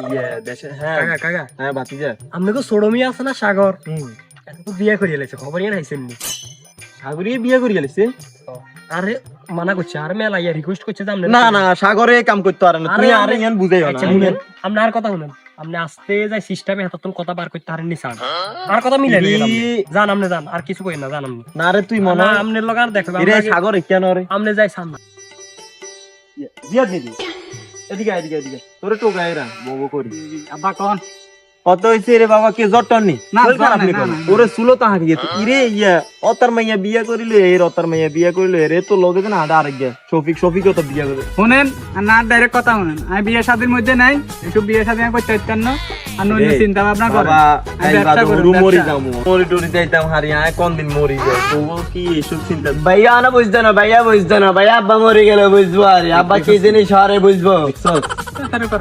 ইয়ে দেশে হ্যাঁ কাকা কাকা হ্যাঁ বাতিজা আপনি তো সোড়মি আছে না সাগর এখন তো বিয়ে করিয়ে লাইছে খবর ইয়ে নাইছেন নি সাগরে বিয়ে করে গেলিছে আরে মানা করছে আর মেলা ইয়া রিকোয়েস্ট করছে যে আপনি না না সাগরে কাম করতে পারে না আরে তুমি আর আপনি- ইয়ান বুঝাইও না আচ্ছা শুনেন আপনি আর কথা শুনেন আপনি আসতে যাই সিস্টেমে হাতাতন কথা বার করতে পারেননি স্যার আর কথা মিলে নিয়ে গেলাম জান আপনি জান আর কিছু কই না জান আপনি না রে তুই মনে না হয় আপনি লগার দেখো এরে সাগরে কেন রে আপনি যাই সামনে বিয়া দিদি এদিকে এদিকে এদিকে তোরে টোকাইরা বউ করি আব্বা কোন কত হইছে রে বাবা কে জটন নি না, শরীর খারাপ জ্বর নি নাই, কোন না, না। ওরে সুলো তা হারিয়ে ইরে ইয়া অতার মাইয়া বিয়া করিলে এর অতার মাইয়া বিয়া করিলে রে তো লগে না আডা আরেক গিয়া শফিকও তো বিয়া করে শুনেন আর না ডাইরেক্ট কথা শুনেন আমি বিয়ে শাদির মধ্যে নাই এসব বিয়ে শাদি আমি করতে চাইতাম না আর নইলে রে, চিন্তা ভাবনা করেন বাবা আমি আই ব্যবসা বাদু করি, রু মরি ব্যবসা। যামু মরি টরি যাইতাম হারি আয় কোন দিন মরি যায় তো কি এসব চিন্তা ভাইয়া না বুঝতো না ভাইয়া বুঝতো না ভাইয়া আব্বা মরে গেলে বুঝবো আরে আব্বা কি জিনিস হারে বুঝবো তারপরে